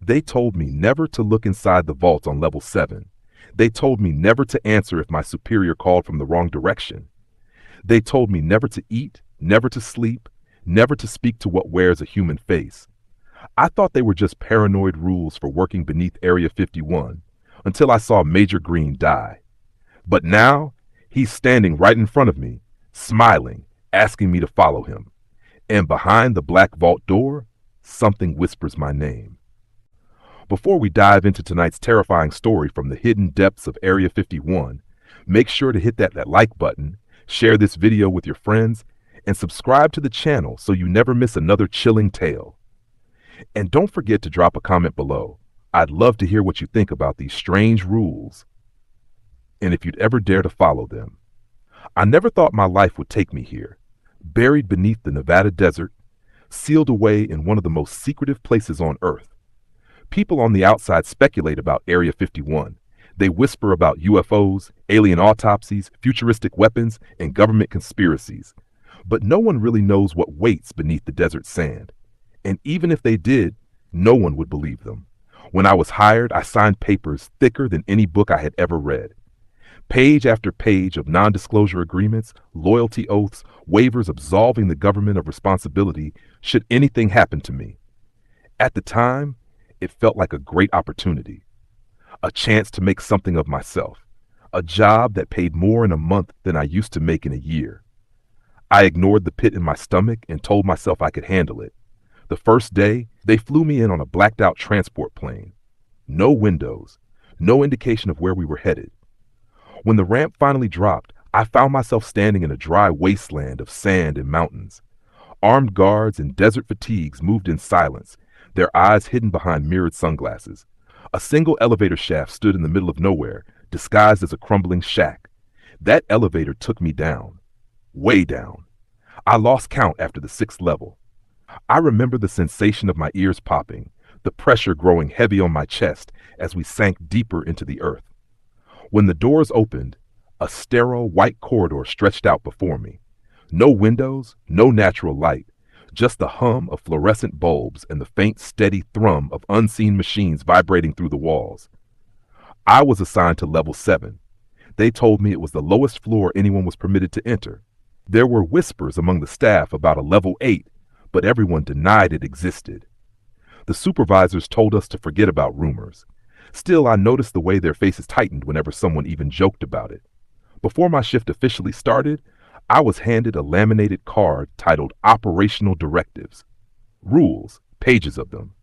They told me never to look inside the vault on level 7. They told me never to answer if my superior called from the wrong direction. They told me never to eat, never to sleep, never to speak to what wears a human face. I thought they were just paranoid rules for working beneath Area 51 until I saw Major Green die. But now, he's standing right in front of me, smiling, asking me to follow him. And behind the black vault door, something whispers my name. Before we dive into tonight's terrifying story from the hidden depths of Area 51, make sure to hit that like button, share this video with your friends, and subscribe to the channel so you never miss another chilling tale. And don't forget to drop a comment below. I'd love to hear what you think about these strange rules, and if you'd ever dare to follow them. I never thought my life would take me here, buried beneath the Nevada desert, sealed away in one of the most secretive places on Earth. People on the outside speculate about Area 51. They whisper about UFOs, alien autopsies, futuristic weapons, and government conspiracies. But no one really knows what waits beneath the desert sand. And even if they did, no one would believe them. When I was hired, I signed papers thicker than any book I had ever read. Page after page of non-disclosure agreements, loyalty oaths, waivers absolving the government of responsibility should anything happen to me. At the time, it felt like a great opportunity. A chance to make something of myself. A job that paid more in a month than I used to make in a year. I ignored the pit in my stomach and told myself I could handle it. The first day, they flew me in on a blacked-out transport plane. No windows, no indication of where we were headed. When the ramp finally dropped, I found myself standing in a dry wasteland of sand and mountains. Armed guards in desert fatigues moved in silence, their eyes hidden behind mirrored sunglasses. A single elevator shaft stood in the middle of nowhere, disguised as a crumbling shack. That elevator took me down. Way down. I lost count after the 6th level. I remember the sensation of my ears popping, the pressure growing heavy on my chest as we sank deeper into the earth. When the doors opened, a sterile white corridor stretched out before me. No windows, no natural light, just the hum of fluorescent bulbs and the faint, steady thrum of unseen machines vibrating through the walls. I was assigned to level 7. They told me it was the lowest floor anyone was permitted to enter. There were whispers among the staff about a level 8, but everyone denied it existed. The supervisors told us to forget about rumors. Still, I noticed the way their faces tightened whenever someone even joked about it. Before my shift officially started, I was handed a laminated card titled Operational Directives. Rules, pages of them.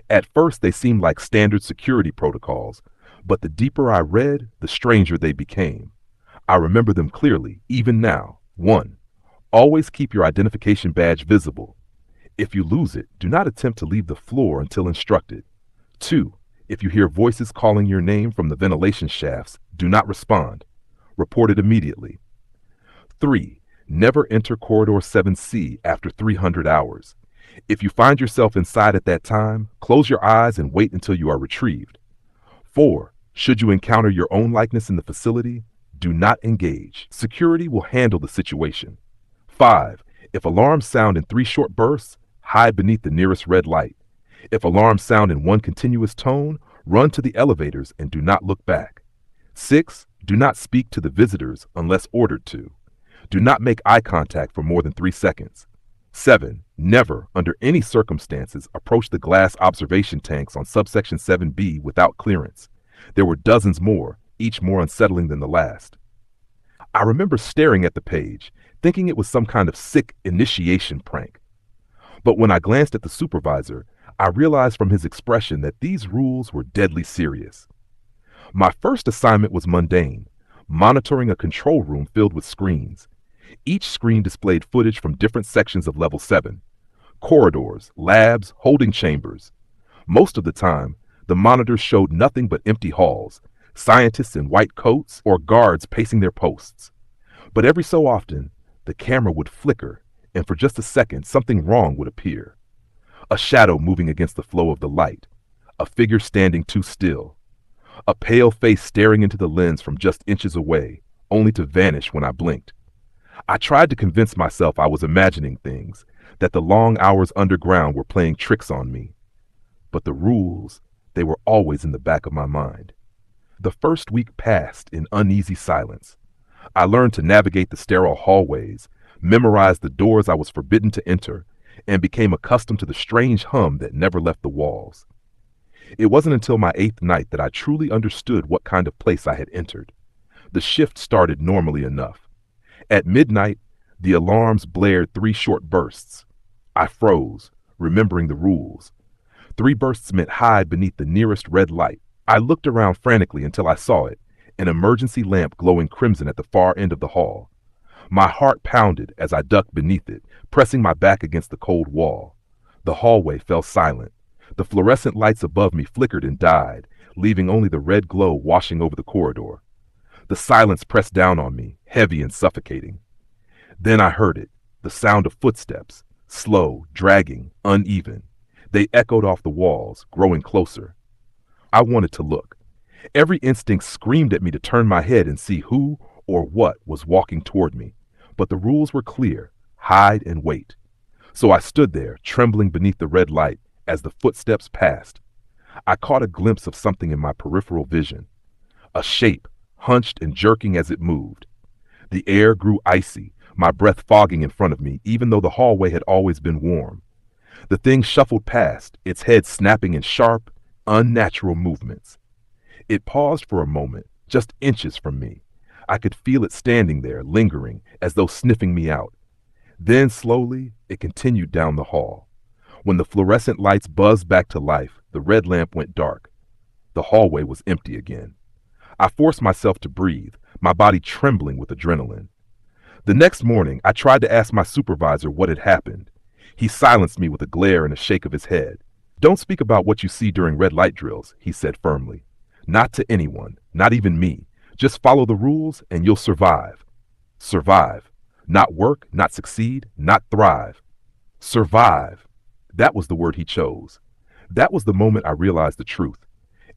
At first, they seemed like standard security protocols, but the deeper I read, the stranger they became. I remember them clearly, even now. 1. Always keep your identification badge visible. If you lose it, do not attempt to leave the floor until instructed. 2. If you hear voices calling your name from the ventilation shafts, do not respond. Report it immediately. 3. Never enter Corridor 7C after 300 hours. If you find yourself inside at that time, close your eyes and wait until you are retrieved. 4. Should you encounter your own likeness in the facility, do not engage. Security will handle the situation. 5. If alarms sound in 3 short bursts, hide beneath the nearest red light. If alarms sound in one continuous tone, run to the elevators and do not look back. 6. Do not speak to the visitors unless ordered to. Do not make eye contact for more than 3 seconds. 7. Never, under any circumstances, approach the glass observation tanks on subsection 7B without clearance. There were dozens more, each more unsettling than the last. I remember staring at the page, thinking it was some kind of sick initiation prank. But when I glanced at the supervisor, I realized from his expression that these rules were deadly serious. My first assignment was mundane, monitoring a control room filled with screens. Each screen displayed footage from different sections of Level 7. Corridors, labs, holding chambers. Most of the time, the monitors showed nothing but empty halls, scientists in white coats, or guards pacing their posts. But every so often, the camera would flicker, and for just a second, something wrong would appear. A shadow moving against the flow of the light. A figure standing too still. A pale face staring into the lens from just inches away, only to vanish when I blinked. I tried to convince myself I was imagining things, that the long hours underground were playing tricks on me. but the rules, they were always in the back of my mind. The first week passed in uneasy silence. I learned to navigate the sterile hallways, memorized the doors I was forbidden to enter, and became accustomed to the strange hum that never left the walls. It wasn't until my 8th night that I truly understood what kind of place I had entered. The shift started normally enough. At midnight, the alarms blared 3 short bursts. I froze, remembering the rules. 3 bursts meant hide beneath the nearest red light. I looked around frantically until I saw it, an emergency lamp glowing crimson at the far end of the hall. My heart pounded as I ducked beneath it, pressing my back against the cold wall. The hallway fell silent. The fluorescent lights above me flickered and died, leaving only the red glow washing over the corridor. The silence pressed down on me, heavy and suffocating. Then I heard it, the sound of footsteps, slow, dragging, uneven. They echoed off the walls, growing closer. I wanted to look. Every instinct screamed at me to turn my head and see who or what was walking toward me. But the rules were clear: hide and wait. So I stood there, trembling beneath the red light as the footsteps passed. I caught a glimpse of something in my peripheral vision. A shape, hunched and jerking as it moved. The air grew icy, my breath fogging in front of me, even though the hallway had always been warm. The thing shuffled past, its head snapping in sharp, unnatural movements. It paused for a moment, just inches from me. I could feel it standing there, lingering, as though sniffing me out. Then, slowly, it continued down the hall. When the fluorescent lights buzzed back to life, the red lamp went dark. The hallway was empty again. I forced myself to breathe, my body trembling with adrenaline. The next morning, I tried to ask my supervisor what had happened. He silenced me with a glare and a shake of his head. "Don't speak about what you see during red light drills," he said firmly. "Not to anyone, not even me. Just follow the rules and you'll survive." Survive. Not work, not succeed, not thrive. Survive. That was the word he chose. That was the moment I realized the truth.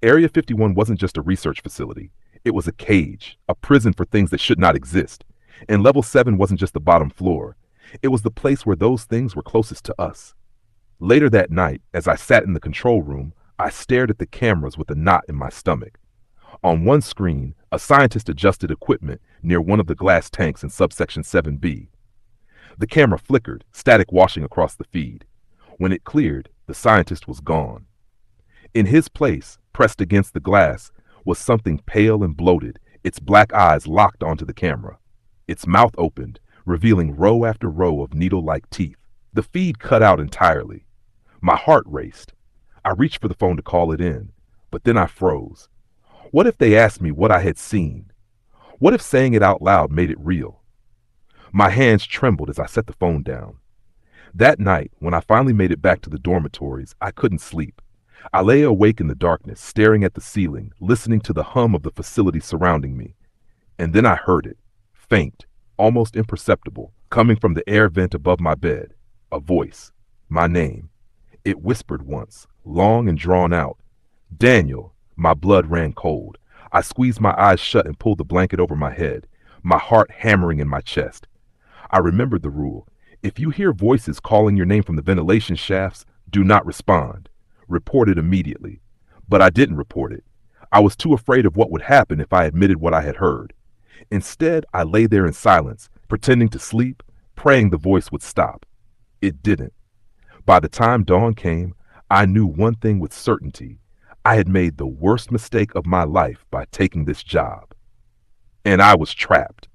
Area 51 wasn't just a research facility. It was a cage, a prison for things that should not exist. And level 7 wasn't just the bottom floor. It was the place where those things were closest to us. Later that night, as I sat in the control room, I stared at the cameras with a knot in my stomach. On one screen, a scientist adjusted equipment near one of the glass tanks in subsection 7B. The camera flickered, static washing across the feed. When it cleared, the scientist was gone. In his place, pressed against the glass, was something pale and bloated, its black eyes locked onto the camera. Its mouth opened, revealing row after row of needle-like teeth. The feed cut out entirely. My heart raced. I reached for the phone to call it in, but then I froze. What if they asked me what I had seen? What if saying it out loud made it real? My hands trembled as I set the phone down. That night, when I finally made it back to the dormitories, I couldn't sleep. I lay awake in the darkness, staring at the ceiling, listening to the hum of the facility surrounding me. And then I heard it, faint, almost imperceptible, coming from the air vent above my bed. A voice. My name. It whispered once, long and drawn out. "Daniel." My blood ran cold. I squeezed my eyes shut and pulled the blanket over my head, my heart hammering in my chest. I remembered the rule. If you hear voices calling your name from the ventilation shafts, do not respond. Report it immediately. But I didn't report it. I was too afraid of what would happen if I admitted what I had heard. Instead, I lay there in silence, pretending to sleep, praying the voice would stop. It didn't. By the time dawn came, I knew one thing with certainty. I had made the worst mistake of my life by taking this job. And I was trapped.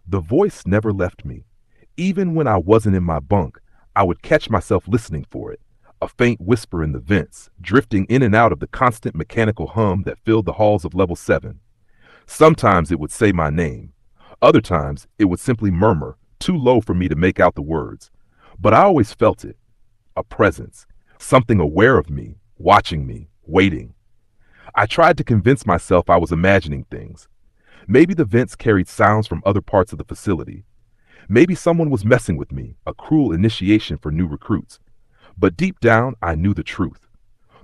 The voice never left me. Even when I wasn't in my bunk, I would catch myself listening for it, a faint whisper in the vents, drifting in and out of the constant mechanical hum that filled the halls of level 7. Sometimes it would say my name. Other times it would simply murmur, too low for me to make out the words. But I always felt it, a presence, something aware of me, watching me, waiting. I tried to convince myself I was imagining things. Maybe the vents carried sounds from other parts of the facility. Maybe someone was messing with me, a cruel initiation for new recruits. But deep down, I knew the truth.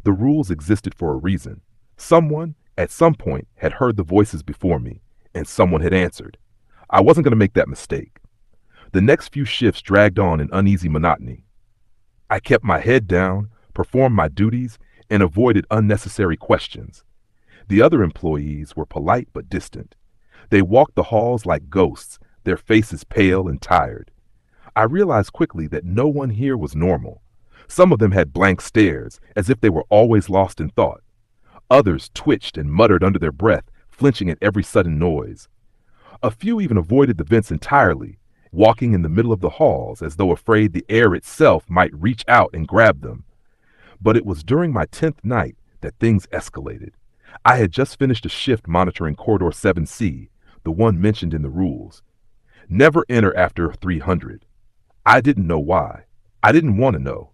The rules existed for a reason. Someone, at some point, had heard the voices before me, and someone had answered. I wasn't going to make that mistake. The next few shifts dragged on in uneasy monotony. I kept my head down, performed my duties, and avoided unnecessary questions. The other employees were polite but distant. They walked the halls like ghosts, their faces pale and tired. I realized quickly that no one here was normal. Some of them had blank stares, as if they were always lost in thought. Others twitched and muttered under their breath, flinching at every sudden noise. A few even avoided the vents entirely, walking in the middle of the halls as though afraid the air itself might reach out and grab them. But it was during my 10th night that things escalated. I had just finished a shift monitoring Corridor 7C, the one mentioned in the rules. Never enter after 300. I didn't know why. I didn't want to know.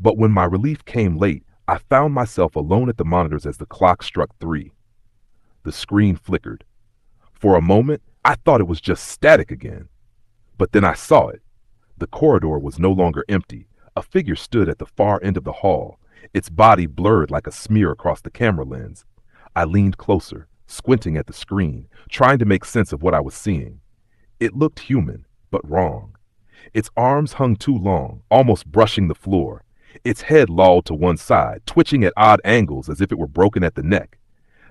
But when my relief came late, I found myself alone at the monitors as the clock struck 3. The screen flickered. For a moment, I thought it was just static again. But then I saw it. The corridor was no longer empty. A figure stood at the far end of the hall, its body blurred like a smear across the camera lens. I leaned closer, squinting at the screen, trying to make sense of what I was seeing. It looked human, but wrong. Its arms hung too long, almost brushing the floor. Its head lolled to one side, twitching at odd angles as if it were broken at the neck.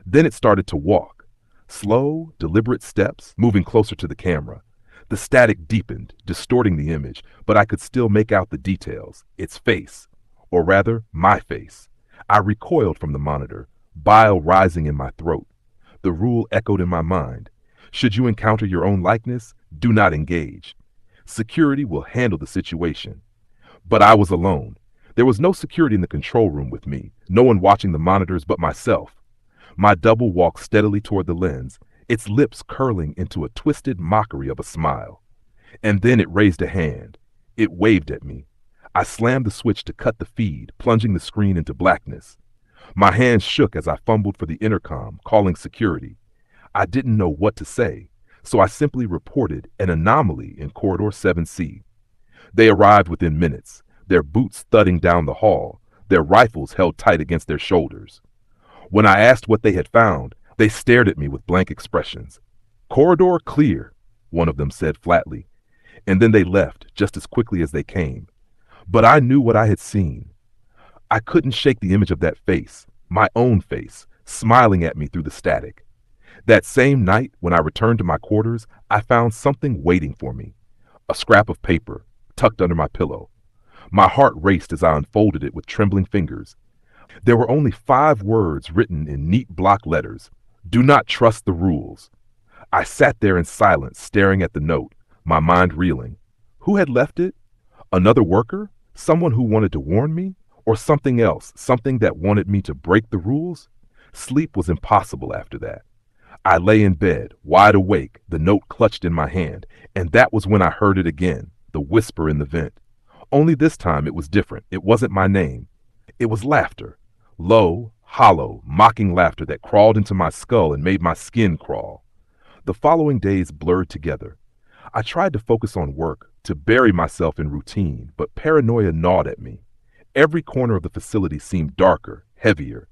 Then it started to walk. Slow, deliberate steps, moving closer to the camera. The static deepened, distorting the image, but I could still make out the details. Its face, or rather, my face. I recoiled from the monitor, bile rising in my throat. The rule echoed in my mind. Should you encounter your own likeness, do not engage. Security will handle the situation. But I was alone. There was no security in the control room with me, no one watching the monitors but myself. My double walked steadily toward the lens, its lips curling into a twisted mockery of a smile. And then it raised a hand. It waved at me. I slammed the switch to cut the feed, plunging the screen into blackness. My hands shook as I fumbled for the intercom, calling security. I didn't know what to say, so I simply reported an anomaly in Corridor 7C. They arrived within minutes, their boots thudding down the hall, their rifles held tight against their shoulders. When I asked what they had found, they stared at me with blank expressions. "Corridor clear," one of them said flatly, and then they left just as quickly as they came. But I knew what I had seen. I couldn't shake the image of that face, my own face, smiling at me through the static. That same night, when I returned to my quarters, I found something waiting for me. A scrap of paper, tucked under my pillow. My heart raced as I unfolded it with trembling fingers. There were only 5 words written in neat block letters. "Do not trust the rules." I sat there in silence, staring at the note, my mind reeling. Who had left it? Another worker? Someone who wanted to warn me? Or something else, something that wanted me to break the rules? Sleep was impossible after that. I lay in bed, wide awake, the note clutched in my hand, and that was when I heard it again, the whisper in the vent. Only this time it was different. It wasn't my name. It was laughter. Low, hollow, mocking laughter that crawled into my skull and made my skin crawl. The following days blurred together. I tried to focus on work, to bury myself in routine, but paranoia gnawed at me. Every corner of the facility seemed darker, heavier.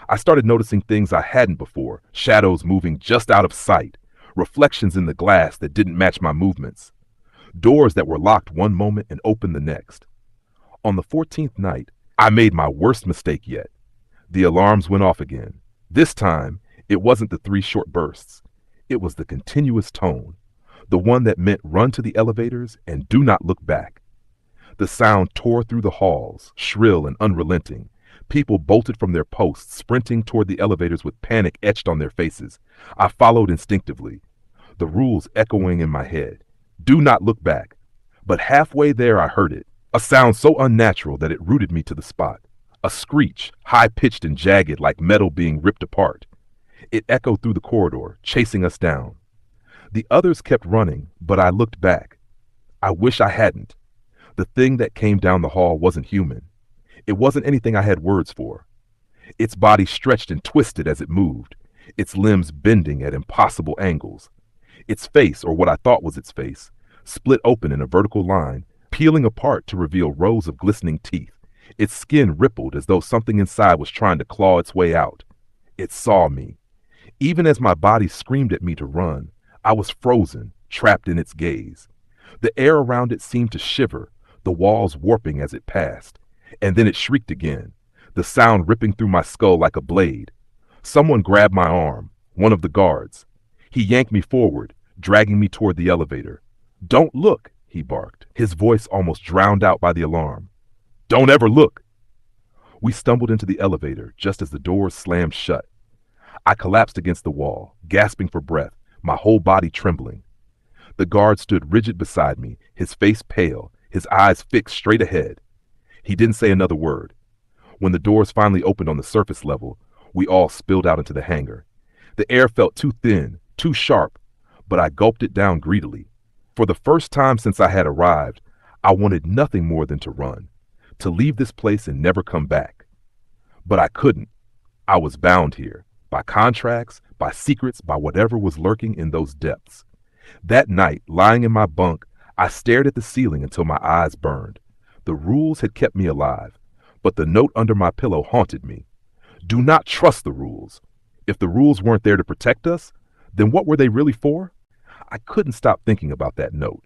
I started noticing things I hadn't before, shadows moving just out of sight, reflections in the glass that didn't match my movements, doors that were locked one moment and open the next. On the 14th night, I made my worst mistake yet. The alarms went off again. This time, it wasn't the 3 short bursts. It was the continuous tone, the one that meant run to the elevators and do not look back. The sound tore through the halls, shrill and unrelenting. People bolted from their posts, sprinting toward the elevators with panic etched on their faces. I followed instinctively, the rules echoing in my head. Do not look back. But halfway there I heard it, a sound so unnatural that it rooted me to the spot. A screech, high-pitched and jagged like metal being ripped apart. It echoed through the corridor, chasing us down. The others kept running, but I looked back. I wish I hadn't. The thing that came down the hall wasn't human. It wasn't anything I had words for. Its body stretched and twisted as it moved, its limbs bending at impossible angles. Its face, or what I thought was its face, split open in a vertical line, peeling apart to reveal rows of glistening teeth. Its skin rippled as though something inside was trying to claw its way out. It saw me. Even as my body screamed at me to run, I was frozen, trapped in its gaze. The air around it seemed to shiver, the walls warping as it passed. And then it shrieked again. the sound ripping through my skull like a blade. Someone grabbed my arm, one of the guards. He yanked me forward, dragging me toward the elevator. "Don't look," he barked, his voice almost drowned out by the alarm. "Don't ever look." We stumbled into the elevator just as the doors slammed shut. I collapsed against the wall, gasping for breath, my whole body trembling. The guard stood rigid beside me, his face pale, his eyes fixed straight ahead. He didn't say another word. When the doors finally opened on the surface level, we all spilled out into the hangar. The air felt too thin, too sharp, but I gulped it down greedily. For the first time since I had arrived, I wanted nothing more than to run, to leave this place and never come back. But I couldn't. I was bound here, by contracts, by secrets, by whatever was lurking in those depths. That night, lying in my bunk, I stared at the ceiling until my eyes burned. The rules had kept me alive, but the note under my pillow haunted me. Do not trust the rules. If the rules weren't there to protect us, then what were they really for? I couldn't stop thinking about that note.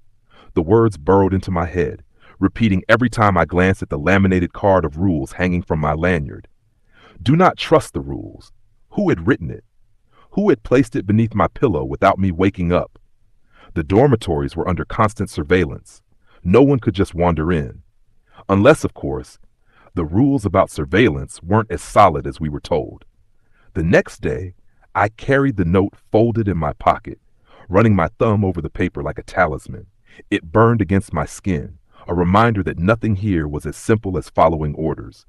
The words burrowed into my head, repeating every time I glanced at the laminated card of rules hanging from my lanyard. Do not trust the rules. Who had written it? Who had placed it beneath my pillow without me waking up? The dormitories were under constant surveillance. No one could just wander in. Unless, of course, the rules about surveillance weren't as solid as we were told. The next day, I carried the note folded in my pocket, running my thumb over the paper like a talisman. It burned against my skin, a reminder that nothing here was as simple as following orders.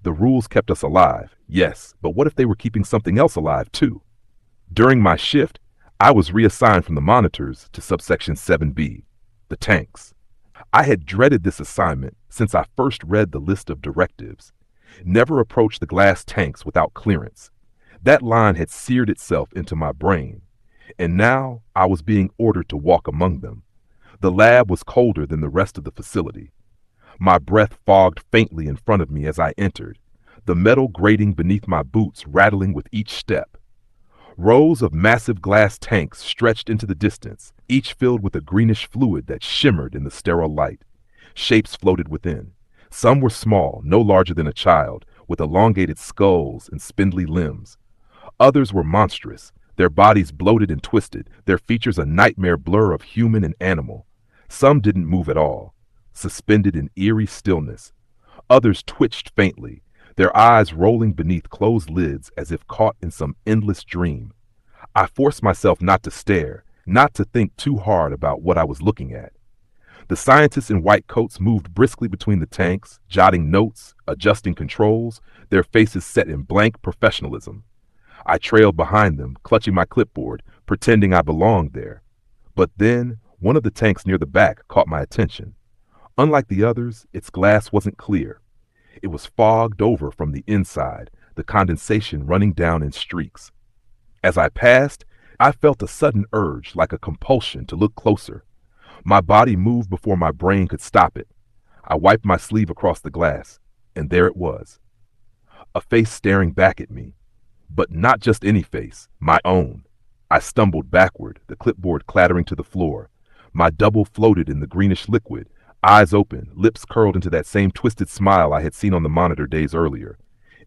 The rules kept us alive, yes, but what if they were keeping something else alive too? During my shift, I was reassigned from the monitors to subsection 7B, the tanks. I had dreaded this assignment since I first read the list of directives. Never approach the glass tanks without clearance. That line had seared itself into my brain, and now I was being ordered to walk among them. The lab was colder than the rest of the facility. My breath fogged faintly in front of me as I entered, the metal grating beneath my boots rattling with each step. Rows of massive glass tanks stretched into the distance, each filled with a greenish fluid that shimmered in the sterile light. Shapes floated within. Some were small, no larger than a child, with elongated skulls and spindly limbs. Others were monstrous, their bodies bloated and twisted, their features a nightmare blur of human and animal. Some didn't move at all, suspended in eerie stillness. Others twitched faintly, their eyes rolling beneath closed lids as if caught in some endless dream. I forced myself not to stare, not to think too hard about what I was looking at. The scientists in white coats moved briskly between the tanks, jotting notes, adjusting controls, their faces set in blank professionalism. I trailed behind them, clutching my clipboard, pretending I belonged there. But then, one of the tanks near the back caught my attention. Unlike the others, its glass wasn't clear. It was fogged over from the inside, the condensation running down in streaks. As I passed, I felt a sudden urge, like a compulsion, to look closer. My body moved before my brain could stop it. I wiped my sleeve across the glass, and there it was. A face staring back at me. But not just any face, my own. I stumbled backward, the clipboard clattering to the floor. My double floated in the greenish liquid, eyes open, lips curled into that same twisted smile I had seen on the monitor days earlier.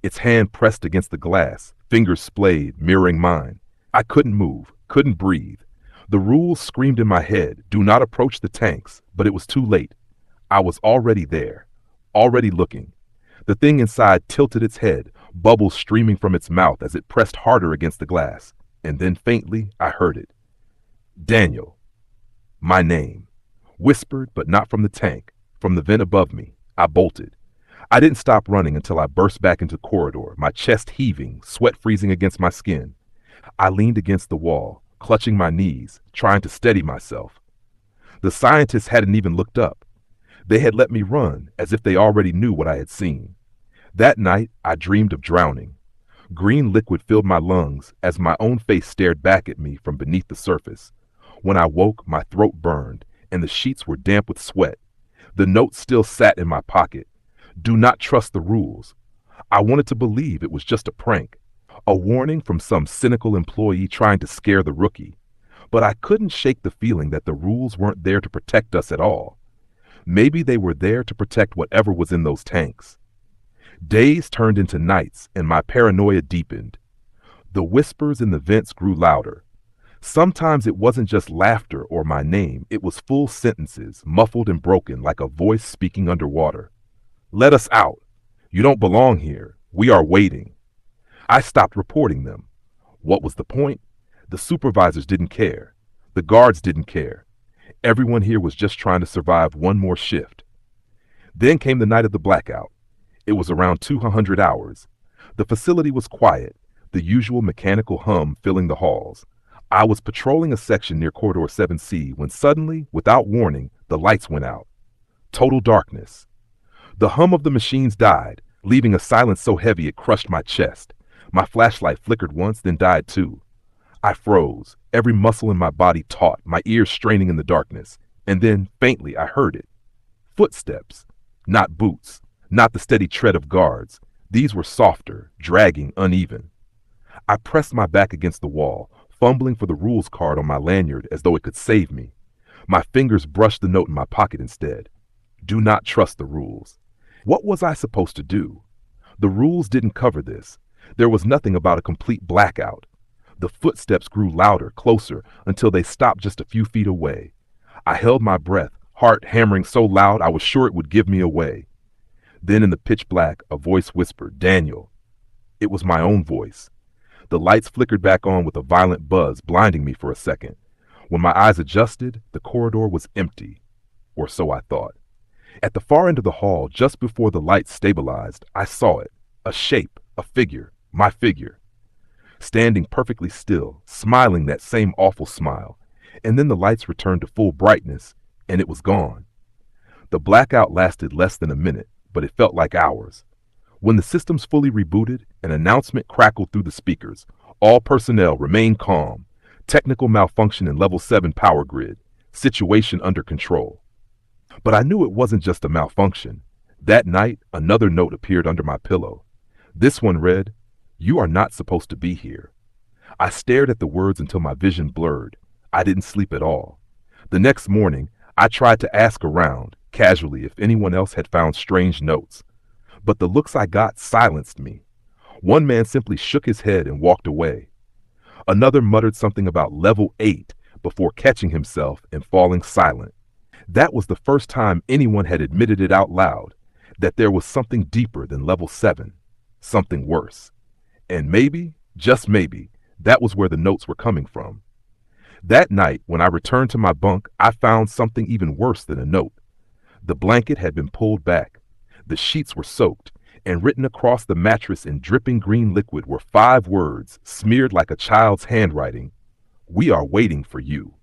Its hand pressed against the glass, fingers splayed, mirroring mine. I couldn't move, couldn't breathe. The rules screamed in my head, do not approach the tanks, but it was too late. I was already there, already looking. The thing inside tilted its head, bubbles streaming from its mouth as it pressed harder against the glass. And then faintly, I heard it. Daniel. My name. Whispered, but not from the tank, from the vent above me. I bolted. I didn't stop running until I burst back into the corridor, my chest heaving, sweat freezing against my skin. I leaned against the wall, clutching my knees, trying to steady myself. The scientists hadn't even looked up. They had let me run, as if they already knew what I had seen. That night, I dreamed of drowning. Green liquid filled my lungs as my own face stared back at me from beneath the surface. When I woke, my throat burned, and the sheets were damp with sweat. The note still sat in my pocket. Do not trust the rules. I wanted to believe it was just a prank, a warning from some cynical employee trying to scare the rookie. But I couldn't shake the feeling that the rules weren't there to protect us at all. Maybe they were there to protect whatever was in those tanks. Days turned into nights, and my paranoia deepened. The whispers in the vents grew louder. Sometimes it wasn't just laughter or my name, it was full sentences, muffled and broken like a voice speaking underwater. Let us out. You don't belong here. We are waiting. I stopped reporting them. What was the point? The supervisors didn't care. The guards didn't care. Everyone here was just trying to survive one more shift. Then came the night of the blackout. It was around 200 hours. The facility was quiet, the usual mechanical hum filling the halls. I was patrolling a section near Corridor 7C when suddenly, without warning, the lights went out. Total darkness. The hum of the machines died, leaving a silence so heavy it crushed my chest. My flashlight flickered once, then died too. I froze, every muscle in my body taut, my ears straining in the darkness. And then, faintly, I heard it. Footsteps. Not boots. Not the steady tread of guards. These were softer, dragging, uneven. I pressed my back against the wall, fumbling for the rules card on my lanyard as though it could save me. My fingers brushed the note in my pocket instead. Do not trust the rules. What was I supposed to do? The rules didn't cover this. There was nothing about a complete blackout. The footsteps grew louder, closer, until they stopped just a few feet away. I held my breath, heart hammering so loud I was sure it would give me away. Then in the pitch black, a voice whispered, "Daniel." It was my own voice. The lights flickered back on with a violent buzz, blinding me for a second. When my eyes adjusted, the corridor was empty. Or so I thought. At the far end of the hall, just before the lights stabilized, I saw it. A shape, a figure, my figure. Standing perfectly still, smiling that same awful smile. And then the lights returned to full brightness, and it was gone. The blackout lasted less than a minute, but it felt like hours. When the systems fully rebooted, an announcement crackled through the speakers. All personnel remain calm. Technical malfunction in level 7 power grid. Situation under control. But I knew it wasn't just a malfunction. That night, another note appeared under my pillow. This one read, "You are not supposed to be here." I stared at the words until my vision blurred. I didn't sleep at all. The next morning, I tried to ask around, casually, if anyone else had found strange notes. But the looks I got silenced me. One man simply shook his head and walked away. Another muttered something about level 8 before catching himself and falling silent. That was the first time anyone had admitted it out loud, that there was something deeper than level 7, something worse. And maybe, just maybe, that was where the notes were coming from. That night, when I returned to my bunk, I found something even worse than a note. The blanket had been pulled back. The sheets were soaked, and written across the mattress in dripping green liquid were 5 words, smeared like a child's handwriting. "We are waiting for you."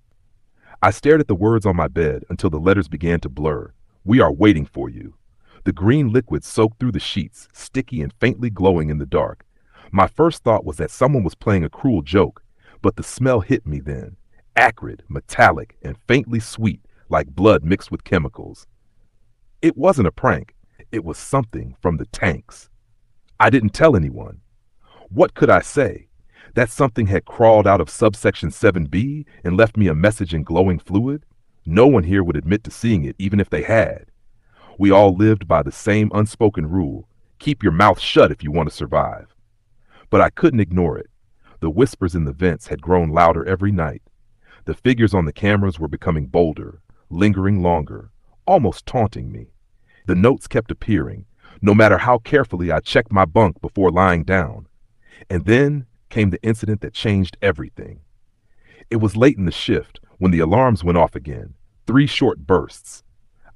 I stared at the words on my bed until the letters began to blur. "We are waiting for you." The green liquid soaked through the sheets, sticky and faintly glowing in the dark. My first thought was that someone was playing a cruel joke, but the smell hit me then. Acrid, metallic, and faintly sweet, like blood mixed with chemicals. It wasn't a prank. It was something from the tanks. I didn't tell anyone. What could I say? That something had crawled out of subsection 7B and left me a message in glowing fluid? No one here would admit to seeing it, even if they had. We all lived by the same unspoken rule: keep your mouth shut if you want to survive. But I couldn't ignore it. The whispers in the vents had grown louder every night. The figures on the cameras were becoming bolder, lingering longer, almost taunting me. The notes kept appearing, no matter how carefully I checked my bunk before lying down. And then came the incident that changed everything. It was late in the shift when the alarms went off again, 3 short bursts.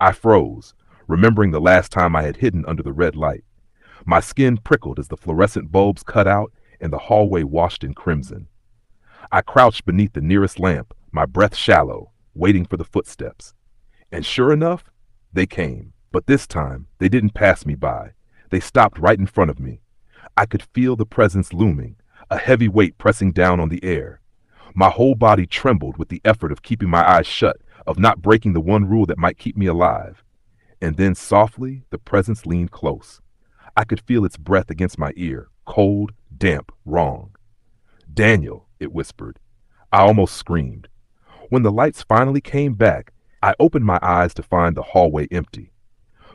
I froze, remembering the last time I had hidden under the red light. My skin prickled as the fluorescent bulbs cut out and the hallway washed in crimson. I crouched beneath the nearest lamp, my breath shallow, waiting for the footsteps. And sure enough, they came. But this time, they didn't pass me by. They stopped right in front of me. I could feel the presence looming, a heavy weight pressing down on the air. My whole body trembled with the effort of keeping my eyes shut, of not breaking the one rule that might keep me alive. And then softly, the presence leaned close. I could feel its breath against my ear, cold, damp, wrong. "Daniel," it whispered. I almost screamed. When the lights finally came back, I opened my eyes to find the hallway empty.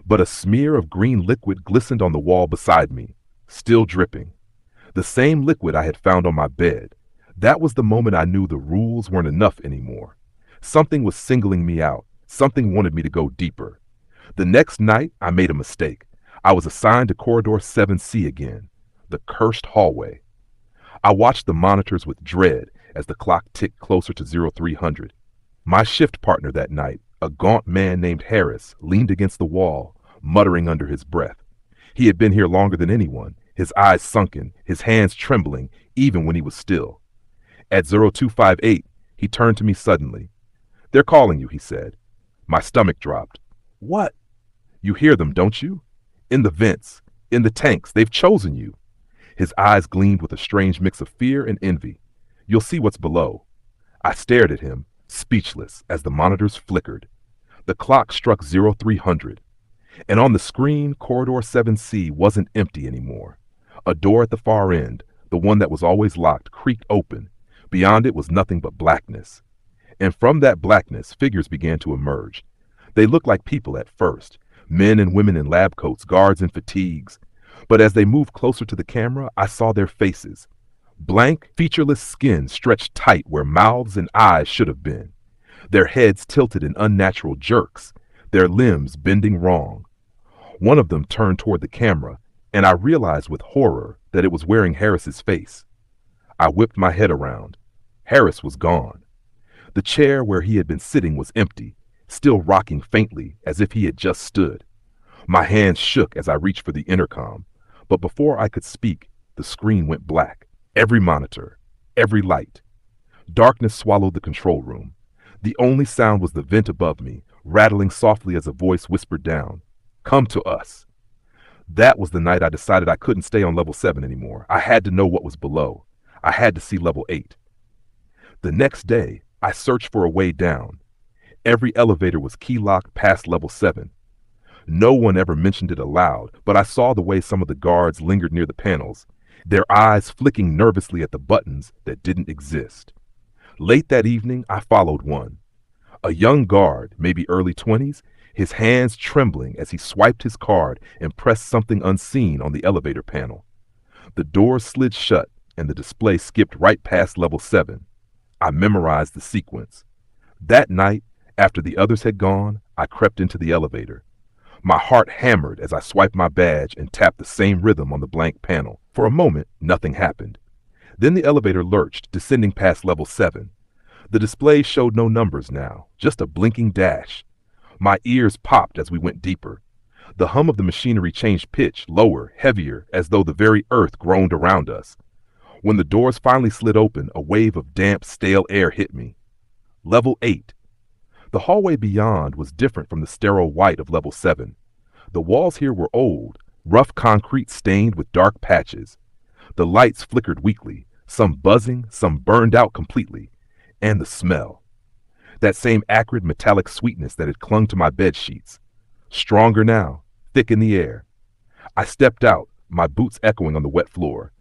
but a smear of green liquid glistened on the wall beside me, still dripping. The same liquid I had found on my bed. That was the moment I knew the rules weren't enough anymore. Something was singling me out. Something wanted me to go deeper. The next night, I made a mistake. I was assigned to Corridor 7C again, the cursed hallway. I watched the monitors with dread as the clock ticked closer to 0300. My shift partner that night, a gaunt man named Harris, leaned against the wall, muttering under his breath. He had been here longer than anyone, his eyes sunken, his hands trembling, even when he was still. At 0258, he turned to me suddenly. "They're calling you," he said. My stomach dropped. "What?" "You hear them, don't you? In the vents, in the tanks, they've chosen you." His eyes gleamed with a strange mix of fear and envy. "You'll see what's below." I stared at him, speechless, as the monitors flickered. The clock struck 0300, and on the screen, Corridor 7C wasn't empty anymore. A door at the far end, the one that was always locked, creaked open. Beyond it was nothing but blackness. And from that blackness, figures began to emerge. They looked like people at first, men and women in lab coats, guards in fatigues. But as they moved closer to the camera, I saw their faces. Blank, featureless skin stretched tight where mouths and eyes should have been. Their heads tilted in unnatural jerks, their limbs bending wrong. One of them turned toward the camera, and I realized with horror that it was wearing Harris's face. I whipped my head around. Harris was gone. The chair where he had been sitting was empty, still rocking faintly as if he had just stood. My hands shook as I reached for the intercom, but before I could speak, the screen went black. Every monitor, every light. Darkness swallowed the control room. The only sound was the vent above me, rattling softly as a voice whispered down, "Come to us." That was the night I decided I couldn't stay on level 7 anymore. I had to know what was below. I had to see level 8. The next day, I searched for a way down. Every elevator was key-locked past level 7. No one ever mentioned it aloud, but I saw the way some of the guards lingered near the panels, their eyes flicking nervously at the buttons that didn't exist. Late that evening, I followed one. A young guard, maybe early 20s, his hands trembling as he swiped his card and pressed something unseen on the elevator panel. The doors slid shut and the display skipped right past level 7. I memorized the sequence. That night, after the others had gone, I crept into the elevator. My heart hammered as I swiped my badge and tapped the same rhythm on the blank panel. For a moment, nothing happened. Then the elevator lurched, descending past level 7. The display showed no numbers now, just a blinking dash. My ears popped as we went deeper. The hum of the machinery changed pitch, lower, heavier, as though the very earth groaned around us. When the doors finally slid open, a wave of damp, stale air hit me. Level 8. The hallway beyond was different from the sterile white of level 7. The walls here were old, rough concrete stained with dark patches. The lights flickered weakly, some buzzing, some burned out completely. And the smell. That same acrid metallic sweetness that had clung to my bed sheets. Stronger now, thick in the air. I stepped out, my boots echoing on the wet floor.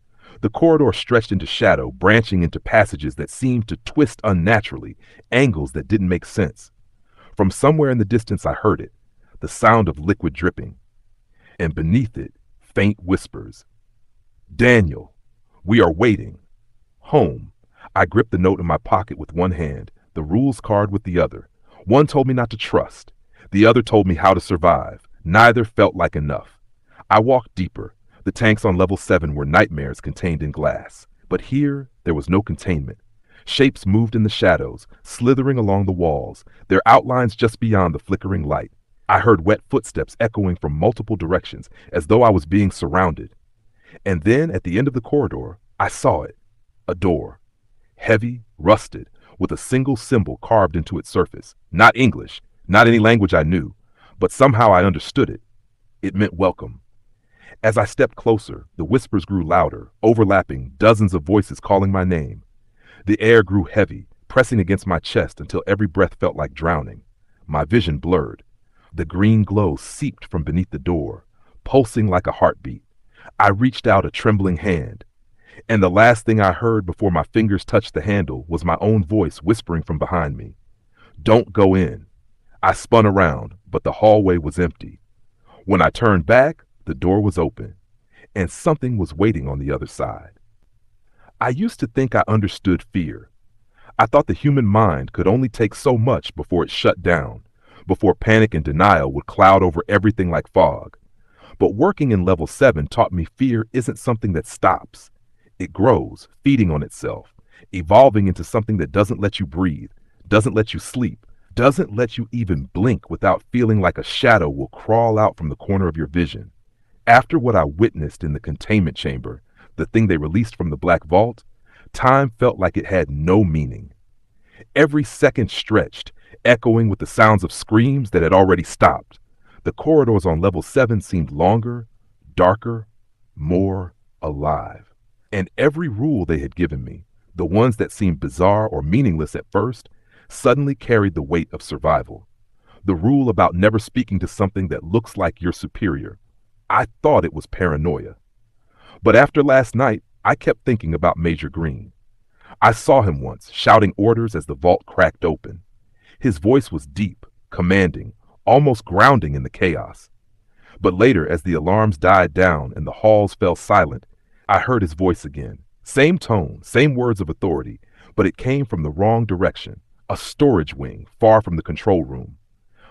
The corridor stretched into shadow, branching into passages that seemed to twist unnaturally, angles that didn't make sense. From somewhere in the distance I heard it, the sound of liquid dripping. And beneath it, faint whispers. "Daniel, we are waiting. Home." I gripped the note in my pocket with one hand, the rules card with the other. One told me not to trust. The other told me how to survive. Neither felt like enough. I walked deeper. The tanks on level 7 were nightmares contained in glass. But here, there was no containment. Shapes moved in the shadows, slithering along the walls, their outlines just beyond the flickering light. I heard wet footsteps echoing from multiple directions, as though I was being surrounded. And then, at the end of the corridor, I saw it. A door. Heavy, rusted, with a single symbol carved into its surface. Not English, not any language I knew, but somehow I understood it. It meant welcome. As I stepped closer, the whispers grew louder, overlapping, dozens of voices calling my name. The air grew heavy, pressing against my chest until every breath felt like drowning. My vision blurred. The green glow seeped from beneath the door, pulsing like a heartbeat. I reached out a trembling hand. And the last thing I heard before my fingers touched the handle was my own voice whispering from behind me. "Don't go in." I spun around, but the hallway was empty. When I turned back, the door was open, and something was waiting on the other side. I used to think I understood fear. I thought the human mind could only take so much before it shut down, before panic and denial would cloud over everything like fog. But working in level 7 taught me fear isn't something that stops. It grows, feeding on itself, evolving into something that doesn't let you breathe, doesn't let you sleep, doesn't let you even blink without feeling like a shadow will crawl out from the corner of your vision. After what I witnessed in the containment chamber, the thing they released from the Black Vault, time felt like it had no meaning. Every second stretched, echoing with the sounds of screams that had already stopped. The corridors on level 7 seemed longer, darker, more alive. And every rule they had given me, the ones that seemed bizarre or meaningless at first, suddenly carried the weight of survival. The rule about never speaking to something that looks like your superior. I thought it was paranoia. But after last night, I kept thinking about Major Green. I saw him once, shouting orders as the vault cracked open. His voice was deep, commanding, almost grounding in the chaos. But later, as the alarms died down and the halls fell silent, I heard his voice again. Same tone, same words of authority, but it came from the wrong direction, a storage wing far from the control room.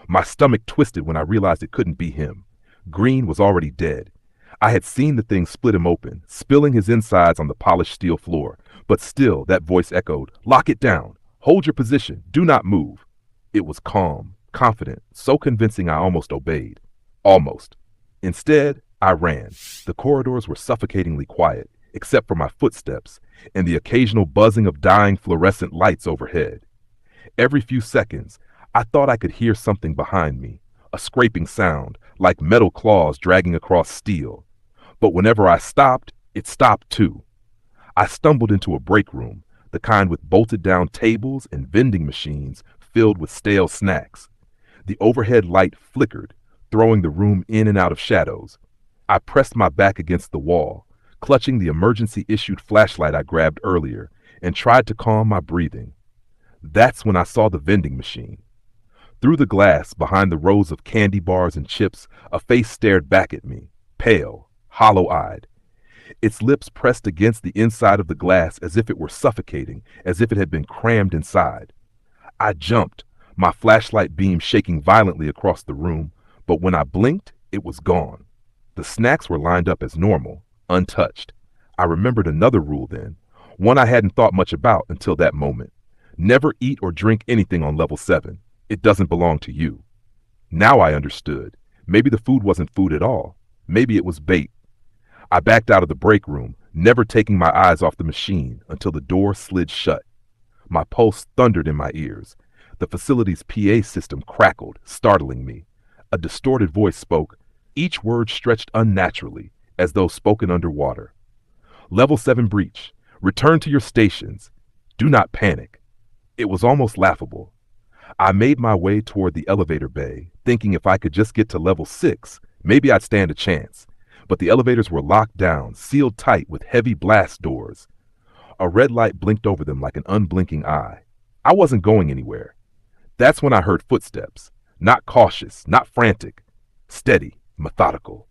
My stomach twisted when I realized it couldn't be him. Green was already dead. I had seen the thing split him open, spilling his insides on the polished steel floor, but still that voice echoed, "Lock it down. Hold your position. Do not move." It was calm, confident, so convincing I almost obeyed. Almost. Instead, I ran. The corridors were suffocatingly quiet, except for my footsteps and the occasional buzzing of dying fluorescent lights overhead. Every few seconds, I thought I could hear something behind me, a scraping sound, like metal claws dragging across steel. But whenever I stopped, it stopped too. I stumbled into a break room, the kind with bolted down tables and vending machines filled with stale snacks. The overhead light flickered, throwing the room in and out of shadows. I pressed my back against the wall, clutching the emergency-issued flashlight I grabbed earlier, and tried to calm my breathing. That's when I saw the vending machine. Through the glass, behind the rows of candy bars and chips, a face stared back at me, pale, hollow-eyed. Its lips pressed against the inside of the glass as if it were suffocating, as if it had been crammed inside. I jumped, my flashlight beam shaking violently across the room, but when I blinked, it was gone. The snacks were lined up as normal, untouched. I remembered another rule then, one I hadn't thought much about until that moment. Never eat or drink anything on level 7. It doesn't belong to you. Now I understood. Maybe the food wasn't food at all. Maybe it was bait. I backed out of the break room, never taking my eyes off the machine until the door slid shut. My pulse thundered in my ears. The facility's PA system crackled, startling me. A distorted voice spoke, each word stretched unnaturally, as though spoken underwater. Level 7 breach. Return to your stations. Do not panic. It was almost laughable. I made my way toward the elevator bay, thinking if I could just get to level 6, maybe I'd stand a chance. But the elevators were locked down, sealed tight with heavy blast doors. A red light blinked over them like an unblinking eye. I wasn't going anywhere. That's when I heard footsteps. Not cautious, not frantic. Steady, methodical.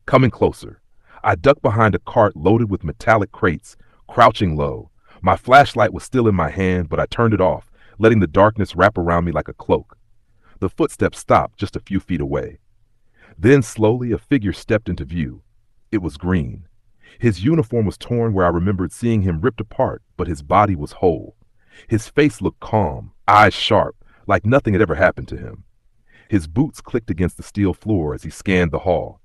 Coming closer. I ducked behind a cart loaded with metallic crates, crouching low. My flashlight was still in my hand, but I turned it off, letting the darkness wrap around me like a cloak. The footsteps stopped just a few feet away. Then slowly a figure stepped into view. It was Green. His uniform was torn where I remembered seeing him ripped apart, but his body was whole. His face looked calm, eyes sharp, like nothing had ever happened to him. His boots clicked against the steel floor as he scanned the hall.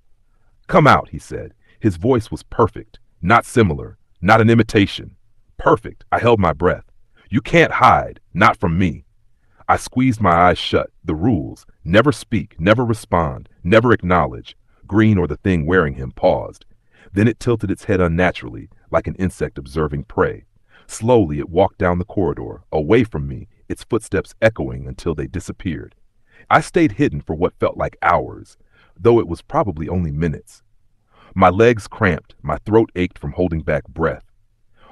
"Come out," he said. His voice was perfect, not similar, not an imitation. Perfect. I held my breath. "You can't hide, not from me." I squeezed my eyes shut. The rules: never speak, never respond, never acknowledge. Green, or the thing wearing him, paused. Then it tilted its head unnaturally, like an insect observing prey. Slowly it walked down the corridor, away from me, its footsteps echoing until they disappeared. I stayed hidden for what felt like hours, though it was probably only minutes. My legs cramped, my throat ached from holding back breath.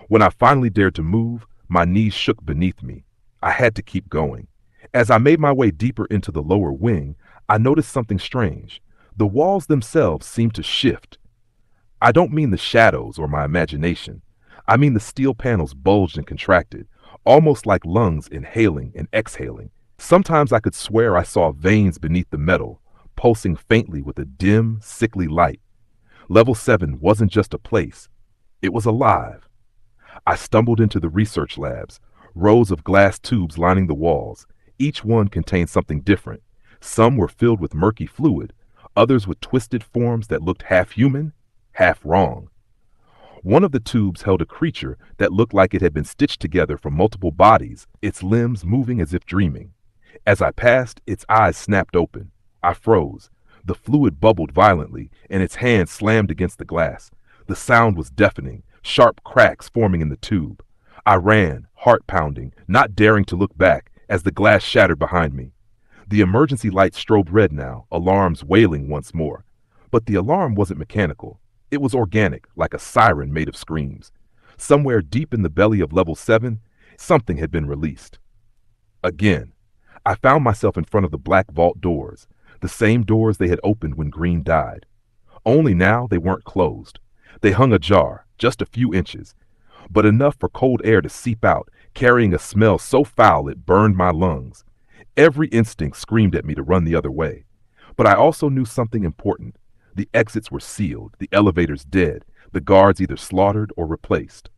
When I finally dared to move, my knees shook beneath me. I had to keep going. As I made my way deeper into the lower wing, I noticed something strange. The walls themselves seemed to shift. I don't mean the shadows or my imagination. I mean the steel panels bulged and contracted, almost like lungs inhaling and exhaling. Sometimes I could swear I saw veins beneath the metal, pulsing faintly with a dim, sickly light. Level 7 wasn't just a place, it was alive. I stumbled into the research labs, rows of glass tubes lining the walls. Each one contained something different. Some were filled with murky fluid, others with twisted forms that looked half human, half wrong. One of the tubes held a creature that looked like it had been stitched together from multiple bodies, its limbs moving as if dreaming. As I passed, its eyes snapped open. I froze. The fluid bubbled violently, and its hand slammed against the glass. The sound was deafening, sharp cracks forming in the tube. I ran, heart pounding, not daring to look back, as the glass shattered behind me. The emergency light strobed red now, alarms wailing once more. But the alarm wasn't mechanical. It was organic, like a siren made of screams. Somewhere deep in the belly of Level 7, something had been released. Again, I found myself in front of the black vault doors, the same doors they had opened when Green died. Only now they weren't closed. They hung ajar, just a few inches, but enough for cold air to seep out, carrying a smell so foul it burned my lungs. Every instinct screamed at me to run the other way. But I also knew something important. The exits were sealed, the elevators dead, the guards either slaughtered or replaced.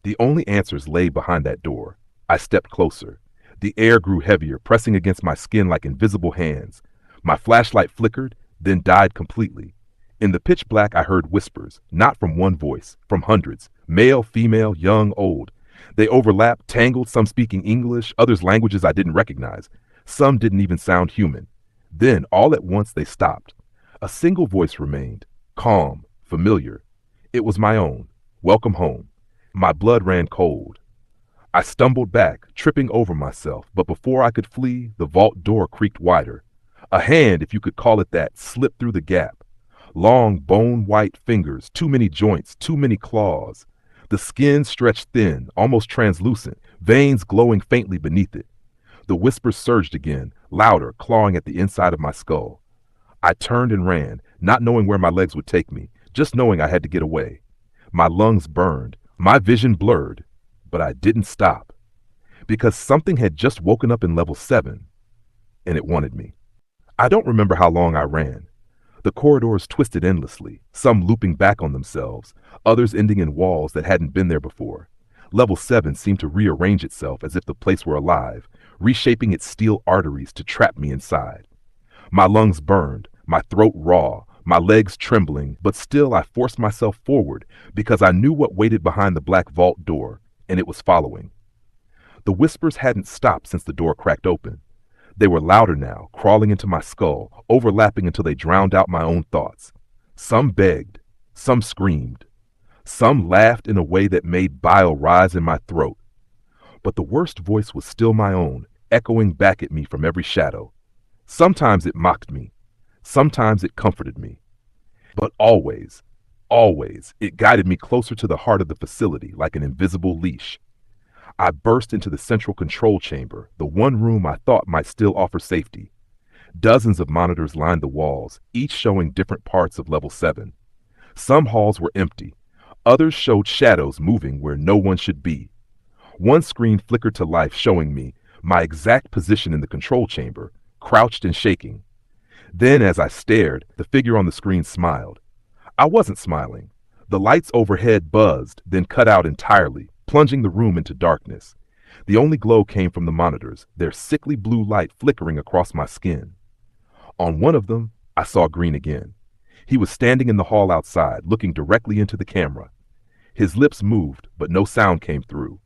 The only answers lay behind that door. I stepped closer. The air grew heavier, pressing against my skin like invisible hands. My flashlight flickered, then died completely. In the pitch black, I heard whispers, not from one voice, from hundreds, male, female, young, old. They overlapped, tangled, some speaking English, others languages I didn't recognize. Some didn't even sound human. Then, all at once, they stopped. A single voice remained, calm, familiar. It was my own. Welcome home. My blood ran cold. I stumbled back, tripping over myself, but before I could flee, the vault door creaked wider. A hand, if you could call it that, slipped through the gap. Long, bone-white fingers, too many joints, too many claws. The skin stretched thin, almost translucent, veins glowing faintly beneath it. The whispers surged again, louder, clawing at the inside of my skull. I turned and ran, not knowing where my legs would take me, just knowing I had to get away. My lungs burned, my vision blurred, but I didn't stop. Because something had just woken up in Level 7, and it wanted me. I don't remember how long I ran. The corridors twisted endlessly, some looping back on themselves, others ending in walls that hadn't been there before. Level 7 seemed to rearrange itself as if the place were alive, reshaping its steel arteries to trap me inside. My lungs burned, my throat raw, my legs trembling, but still I forced myself forward because I knew what waited behind the black vault door, and it was following. The whispers hadn't stopped since the door cracked open. They were louder now, crawling into my skull, overlapping until they drowned out my own thoughts. Some begged, some screamed, some laughed in a way that made bile rise in my throat. But the worst voice was still my own, echoing back at me from every shadow. Sometimes it mocked me, sometimes it comforted me. But always, always, it guided me closer to the heart of the facility like an invisible leash. I burst into the central control chamber, the one room I thought might still offer safety. Dozens of monitors lined the walls, each showing different parts of Level 7. Some halls were empty. Others showed shadows moving where no one should be. One screen flickered to life, showing me my exact position in the control chamber, crouched and shaking. Then, as I stared, the figure on the screen smiled. I wasn't smiling. The lights overhead buzzed, then cut out entirely, plunging the room into darkness. The only glow came from the monitors, their sickly blue light flickering across my skin. On one of them, I saw Green again. He was standing in the hall outside, looking directly into the camera. His lips moved, but no sound came through.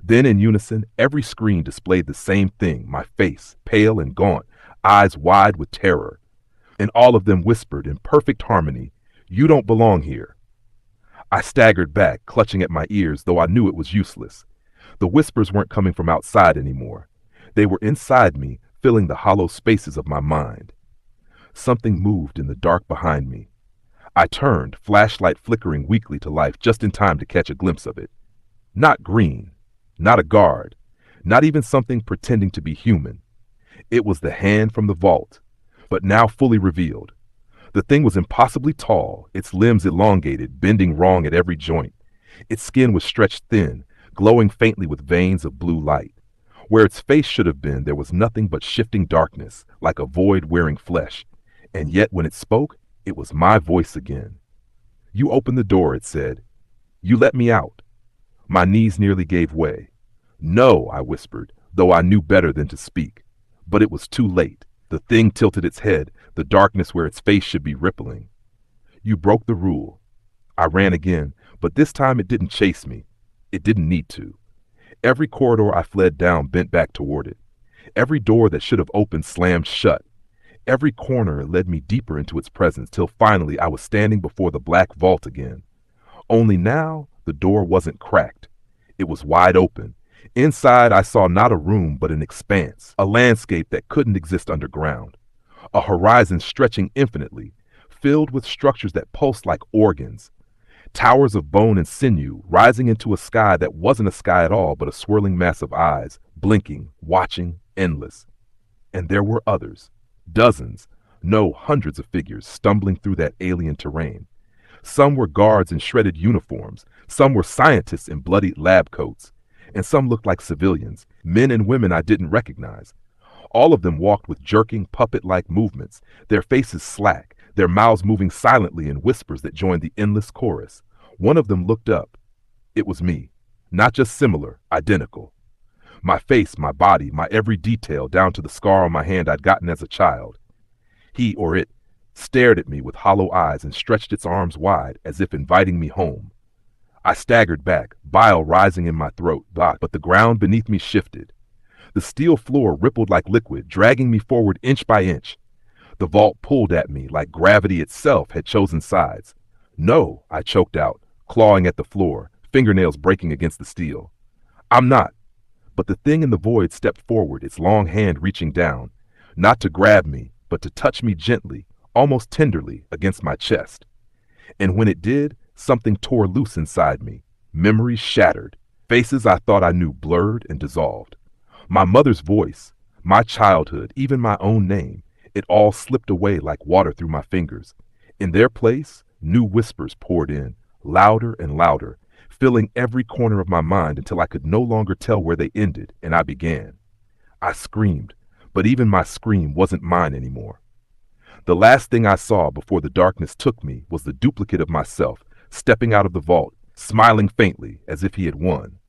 Then in unison, every screen displayed the same thing, my face, pale and gaunt, eyes wide with terror. And all of them whispered in perfect harmony, "You don't belong here." I staggered back, clutching at my ears, though I knew it was useless. The whispers weren't coming from outside anymore. They were inside me, filling the hollow spaces of my mind. Something moved in the dark behind me. I turned, flashlight flickering weakly to life just in time to catch a glimpse of it. Not Green, not a guard, not even something pretending to be human. It was the hand from the vault. but now fully revealed. The thing was impossibly tall, its limbs elongated, bending wrong at every joint. Its skin was stretched thin, glowing faintly with veins of blue light. Where its face should have been, there was nothing but shifting darkness, like a void wearing flesh. And yet when it spoke, it was my voice again. "You opened the door," it said. "You let me out." My knees nearly gave way. "No," I whispered, though I knew better than to speak. But it was too late. The thing tilted its head, the darkness where its face should be rippling. "You broke the rule." I ran again, but this time it didn't chase me. It didn't need to. Every corridor I fled down bent back toward it. Every door that should have opened slammed shut. Every corner led me deeper into its presence till finally I was standing before the black vault again. Only now the door wasn't cracked. It was wide open. Inside I saw not a room but an expanse, a landscape that couldn't exist underground, a horizon stretching infinitely, filled with structures that pulsed like organs, towers of bone and sinew rising into a sky that wasn't a sky at all but a swirling mass of eyes, blinking, watching, endless. And there were others, dozens, no, hundreds of figures stumbling through that alien terrain. Some were guards in shredded uniforms, some were scientists in bloodied lab coats, and some looked like civilians, men and women I didn't recognize. All of them walked with jerking, puppet-like movements, their faces slack, their mouths moving silently in whispers that joined the endless chorus. One of them looked up. It was me. Not just similar, identical. My face, my body, my every detail, down to the scar on my hand I'd gotten as a child. He, or it, stared at me with hollow eyes and stretched its arms wide as if inviting me home. I staggered back, bile rising in my throat, but the ground beneath me shifted. The steel floor rippled like liquid, dragging me forward inch by inch. The vault pulled at me like gravity itself had chosen sides. "No," I choked out, clawing at the floor, fingernails breaking against the steel. "I'm not." But the thing in the void stepped forward, its long hand reaching down, not to grab me, but to touch me gently, almost tenderly, against my chest. And when it did, something tore loose inside me. Memories shattered. Faces I thought I knew blurred and dissolved. My mother's voice, my childhood, even my own name, it all slipped away like water through my fingers. In their place, new whispers poured in, louder and louder, filling every corner of my mind until I could no longer tell where they ended, and I began. I screamed, but even my scream wasn't mine anymore. The last thing I saw before the darkness took me was the duplicate of myself, stepping out of the vault, smiling faintly as if he had won.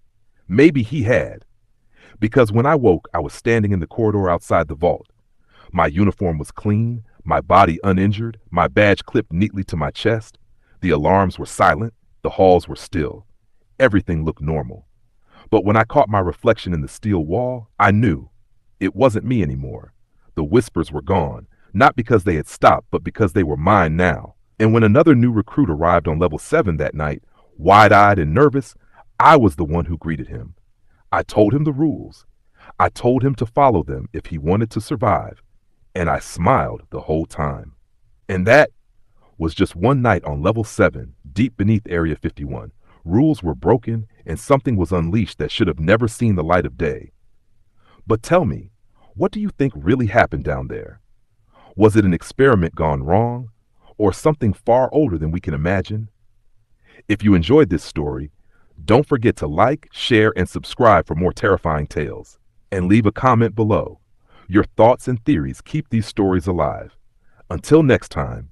Maybe he had. Because when I woke, I was standing in the corridor outside the vault. My uniform was clean, my body uninjured, my badge clipped neatly to my chest. The alarms were silent, the halls were still. Everything looked normal. But when I caught my reflection in the steel wall, I knew. It wasn't me anymore. The whispers were gone, not because they had stopped, but because they were mine now. And when another new recruit arrived on level 7 that night, wide-eyed and nervous, I was the one who greeted him. I told him the rules. I told him to follow them if he wanted to survive. And I smiled the whole time. And that was just one night on level 7, deep beneath Area 51. Rules were broken and something was unleashed that should have never seen the light of day. But tell me, what do you think really happened down there? Was it an experiment gone wrong, or something far older than we can imagine? If you enjoyed this story, don't forget to like, share, and subscribe for more terrifying tales. And leave a comment below. Your thoughts and theories keep these stories alive. Until next time,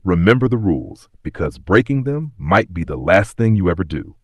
remember the rules, because breaking them might be the last thing you ever do.